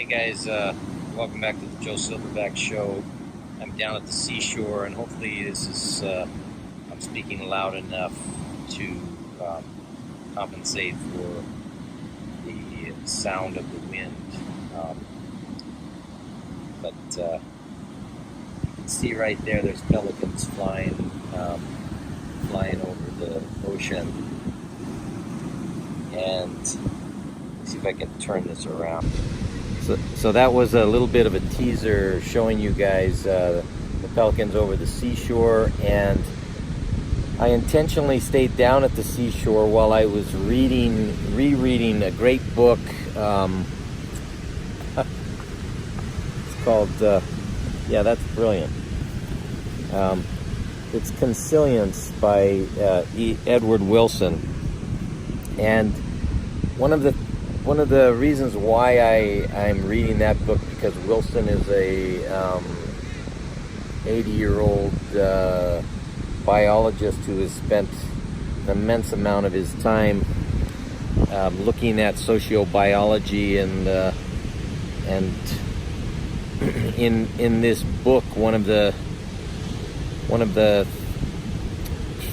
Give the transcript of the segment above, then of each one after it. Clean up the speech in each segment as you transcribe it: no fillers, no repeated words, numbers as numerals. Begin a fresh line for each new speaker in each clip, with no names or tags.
guys, welcome back to the Joe Silverback Show. I'm down at the seashore, and hopefully this is, I'm speaking loud enough to compensate for the sound of the wind. But you can see right there, there's pelicans flying over the ocean. And let's see if I can turn this around. So that was a little bit of a teaser showing you guys the pelicans over the seashore, and I intentionally stayed down at the seashore while I was rereading a great book. It's called, yeah, that's brilliant. It's Consilience by Edward Wilson, and one of the reasons why I'm reading that book, because Wilson is a 80-year-old biologist who has spent an immense amount of his time looking at sociobiology, and in this book, one of the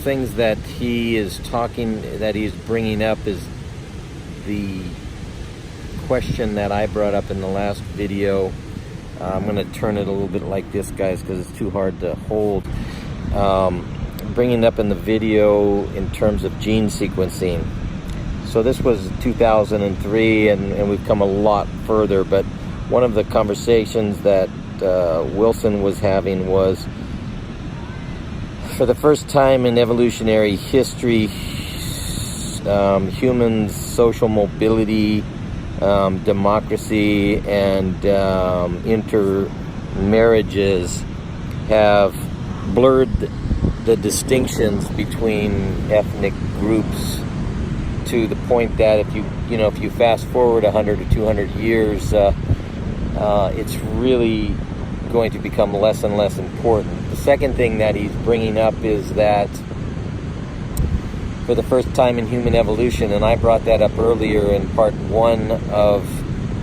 things that he's bringing up is the question that I brought up in the last video. I'm going to turn it a little bit like this, guys, because it's too hard to hold. Bringing up in the video in terms of gene sequencing. So this was 2003, and we've come a lot further, but one of the conversations that Wilson was having was, for the first time in evolutionary history, humans' social mobility, democracy, and intermarriages have blurred the distinctions between ethnic groups to the point that if you fast forward 100 or 200 years, it's really going to become less and less important. The second thing that he's bringing up is that for the first time in human evolution, and I brought that up earlier in part 1 of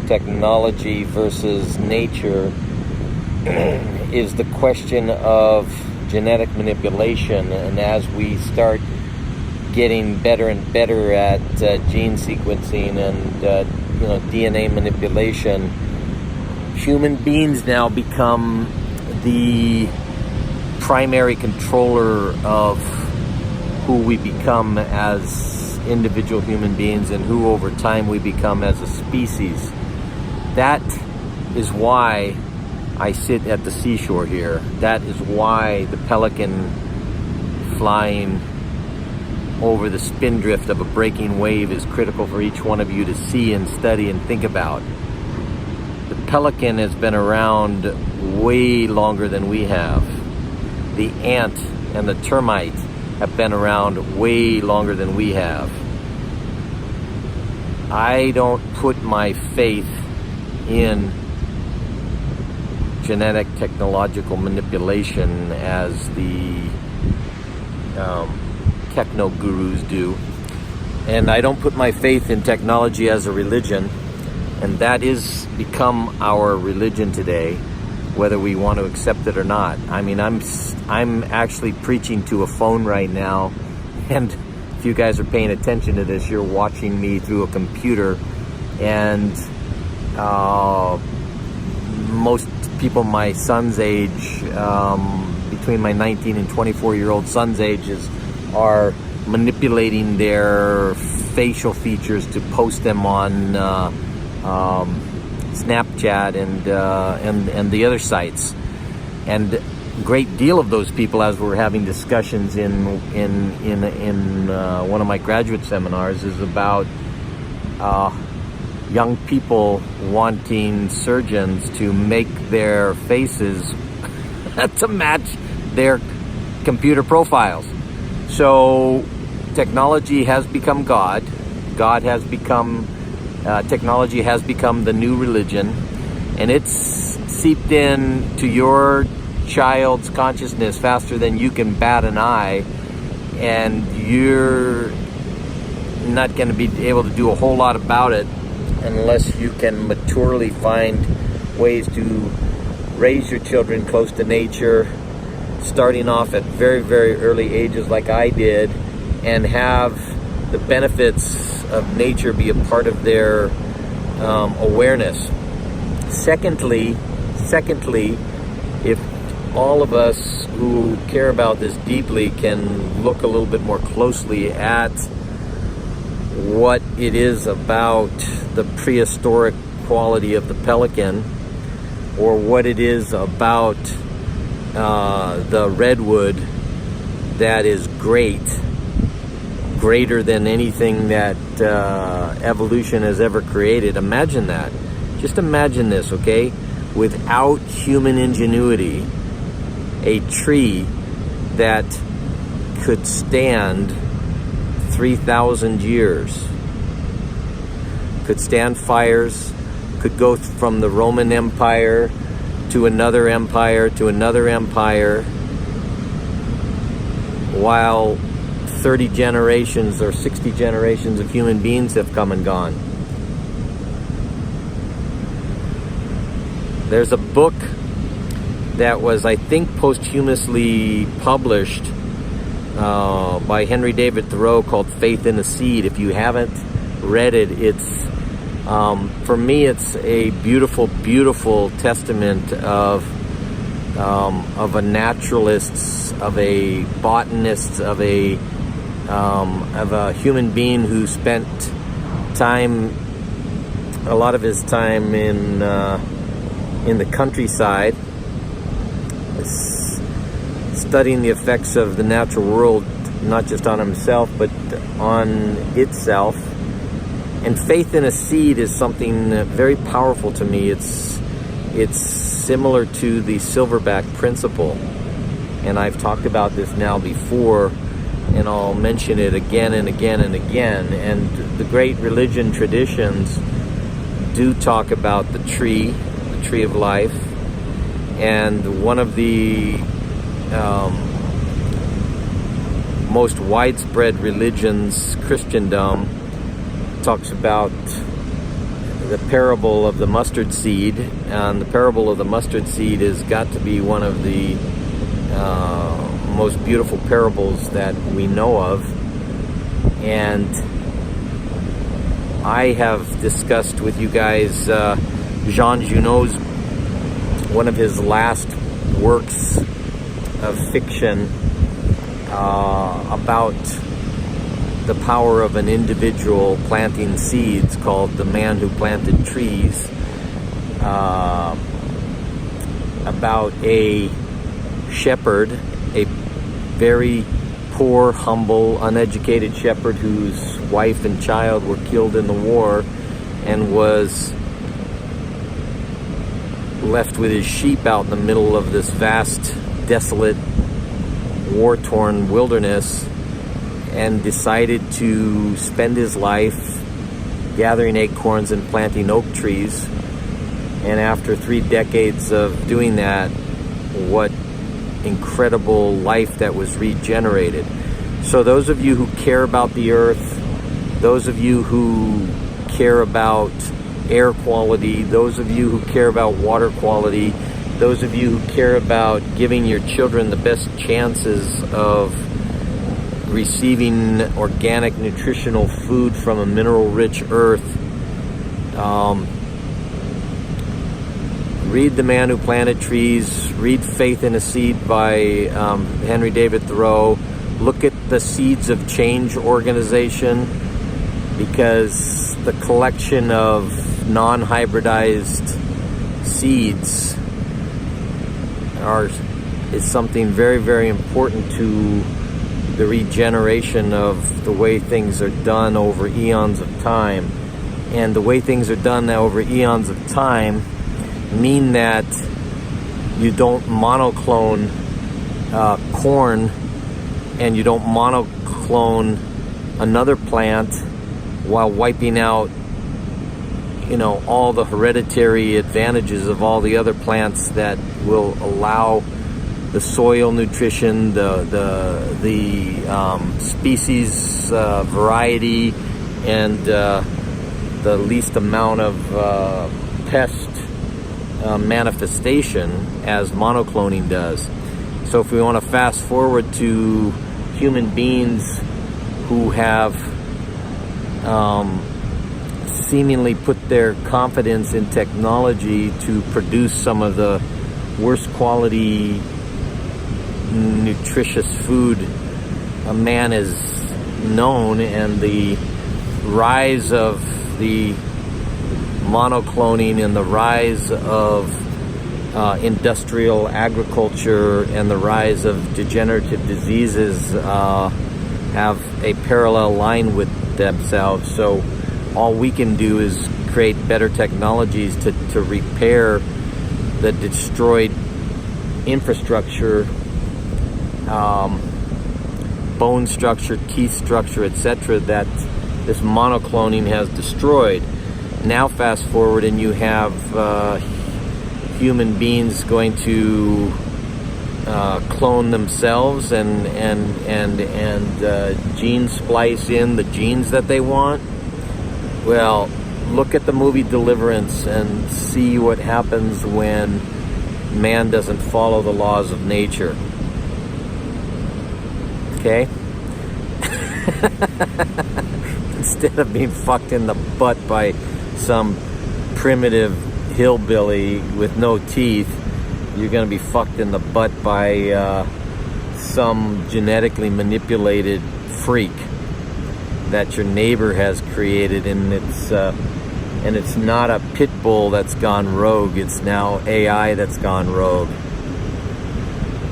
technology versus nature, is the question of genetic manipulation. And as we start getting better and better at gene sequencing and DNA manipulation, human beings now become the primary controller of who we become as individual human beings and who over time we become as a species. That is why I sit at the seashore here. That is why the pelican flying over the spindrift of a breaking wave is critical for each one of you to see and study and think about. The pelican has been around way longer than we have. The ant and the termite have been around way longer than we have. I don't put my faith in genetic technological manipulation as the techno gurus do, and I don't put my faith in technology as a religion, and that is become our religion today, whether we want to accept it or not. I mean, I'm actually preaching to a phone right now, and if you guys are paying attention to this, you're watching me through a computer, and most people my son's age, between my 19 and 24-year-old son's ages, are manipulating their facial features to post them on Snapchat and the other sites. And a great deal of those people, as we're having discussions in one of my graduate seminars, is about young people wanting surgeons to make their faces to match their computer profiles. So technology has become God. Technology has become the new religion, and it's seeped into your child's consciousness faster than you can bat an eye, and you're not going to be able to do a whole lot about it unless you can maturely find ways to raise your children close to nature, starting off at very, very early ages like I did, and have the benefits of nature be a part of their awareness. Secondly, if all of us who care about this deeply can look a little bit more closely at what it is about the prehistoric quality of the pelican, or what it is about the redwood that is greater than anything that evolution has ever created. Imagine that. Just imagine this, okay? Without human ingenuity, a tree that could stand 3,000 years, could stand fires, could go from the Roman Empire to another empire, while 30 generations or 60 generations of human beings have come and gone. There's a book that was, I think, posthumously published by Henry David Thoreau called Faith in a Seed. If you haven't read it, it's for me, it's a beautiful, beautiful testament of a naturalist, of a botanist, of a human being who spent a lot of his time in the countryside, studying the effects of the natural world, not just on himself, but on itself. And faith in a seed is something very powerful to me. It's similar to the silverback principle. And I've talked about this now before, and I'll mention it again and again and again. And the great religion traditions do talk about the tree of life. And one of the most widespread religions, Christendom, talks about the parable of the mustard seed, and the parable of the mustard seed has got to be one of the most beautiful parables that we know of. And I have discussed with you guys Jean Junot's, one of his last works of fiction about the power of an individual planting seeds, called The Man Who Planted Trees, about a shepherd, a very poor, humble, uneducated shepherd whose wife and child were killed in the war, and was left with his sheep out in the middle of this vast, desolate, war-torn wilderness, and decided to spend his life gathering acorns and planting oak trees. And after 3 decades of doing that, what incredible life that was regenerated. So those of you who care about the earth, those of you who care about air quality, those of you who care about water quality, those of you who care about giving your children the best chances of receiving organic, nutritional food from a mineral-rich earth, read The Man Who Planted Trees, read Faith in a Seed by Henry David Thoreau, look at the Seeds of Change organization, because the collection of non-hybridized seeds is something very, very important to the regeneration of the way things are done over eons of time. And the way things are done now over eons of time mean that you don't monoclone corn, and you don't monoclone another plant while wiping out, all the hereditary advantages of all the other plants that will allow the soil nutrition, the species variety, and the least amount of pest manifestation as monocloning does. So if we want to fast forward to human beings who have seemingly put their confidence in technology to produce some of the worst quality nutritious food a man is known, and the rise of the monocloning and the rise of industrial agriculture and the rise of degenerative diseases have a parallel line with themselves. So all we can do is create better technologies to repair the destroyed infrastructure, bone structure, teeth structure, etc., that this monocloning has destroyed. Now fast forward and you have human beings going to clone themselves and gene splice in the genes that they want. Well, look at the movie Deliverance and see what happens when man doesn't follow the laws of nature. Okay? Instead of being fucked in the butt by some primitive hillbilly with no teeth, you're going to be fucked in the butt by some genetically manipulated freak that your neighbor has created, and it's not a pit bull that's gone rogue. It's now AI that's gone rogue.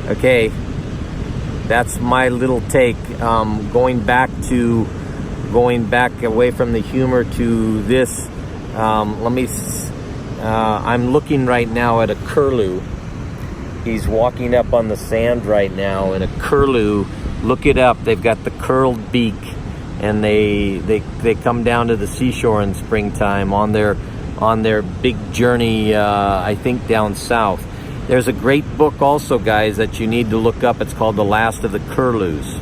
Okay, that's my little take. Going back away from the humor to this. I'm looking right now at a curlew. He's walking up on the sand right now, and a curlew. Look it up. They've got the curled beak, and they come down to the seashore in springtime on their big journey. I think down south. There's a great book also, guys, that you need to look up. It's called The Last of the Curlews.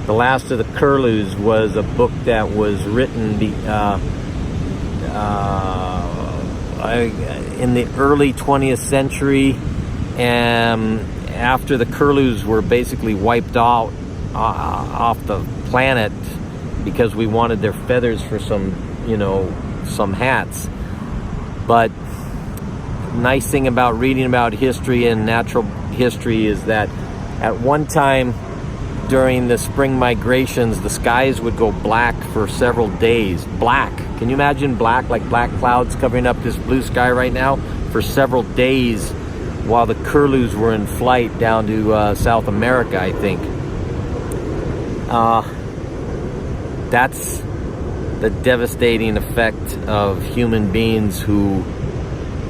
The Last of the Curlews was a book that was written in the early 20th century, and after the curlews were basically wiped out off the planet because we wanted their feathers for some hats. But nice thing about reading about history and natural history is that at one time during the spring migrations, the skies would go black for several days. Black. Can you imagine black, like black clouds covering up this blue sky right now for several days while the curlews were in flight down to South America, I think. That's the devastating effect of human beings who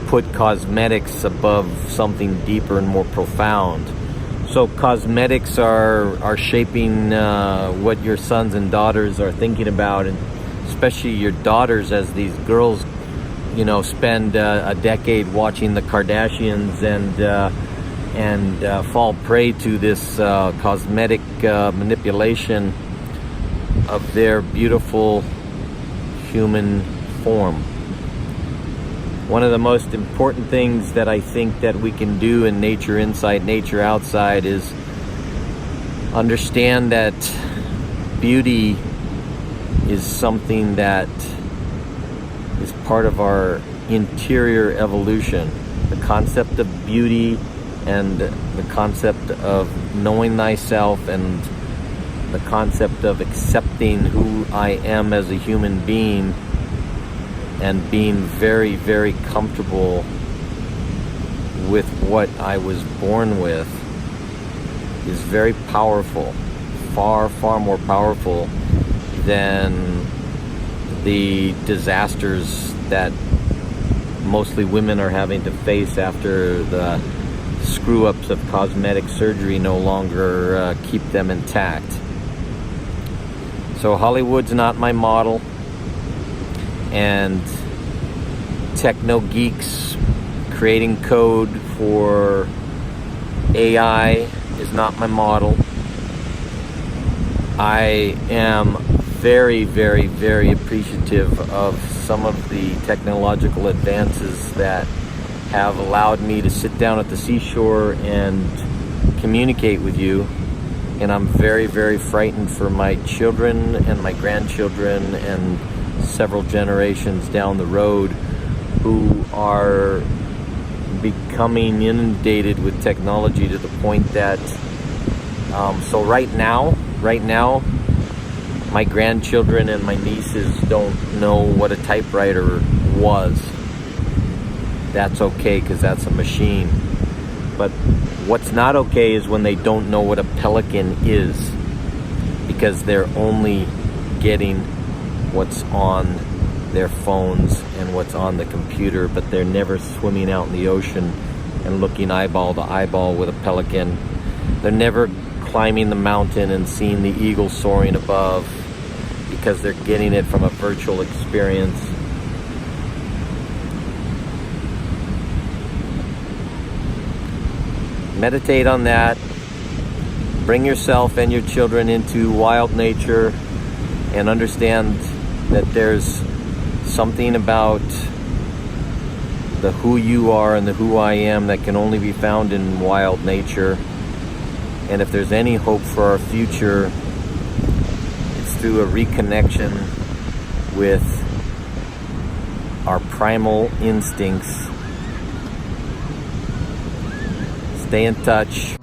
put cosmetics above something deeper and more profound. So cosmetics are shaping what your sons and daughters are thinking about, and especially your daughters, as these girls, spend a decade watching the Kardashians and fall prey to this cosmetic manipulation of their beautiful human form. One of the most important things that I think that we can do in Nature Inside, Nature Outside is understand that beauty is something that is part of our interior evolution. The concept of beauty and the concept of knowing thyself and the concept of accepting who I am as a human being and being very, very comfortable with what I was born with is very powerful. Far, far more powerful than the disasters that mostly women are having to face after the screw-ups of cosmetic surgery no longer keep them intact. So Hollywood's not my model, and techno geeks creating code for AI is not my model. I am very, very, very appreciative of some of the technological advances that have allowed me to sit down at the seashore and communicate with you. And I'm very, very frightened for my children and my grandchildren and several generations down the road who are becoming inundated with technology to the point that so right now my grandchildren and my nieces don't know what a typewriter was. That's okay, because that's a machine. But what's not okay is when they don't know what a pelican is, because they're only getting what's on their phones and what's on the computer, but they're never swimming out in the ocean and looking eyeball to eyeball with a pelican. They're never climbing the mountain and seeing the eagle soaring above, because they're getting it from a virtual experience. Meditate on that. Bring yourself and your children into wild nature and understand that there's something about the who you are and the who I am that can only be found in wild nature. And if there's any hope for our future, it's through a reconnection with our primal instincts. Stay in touch.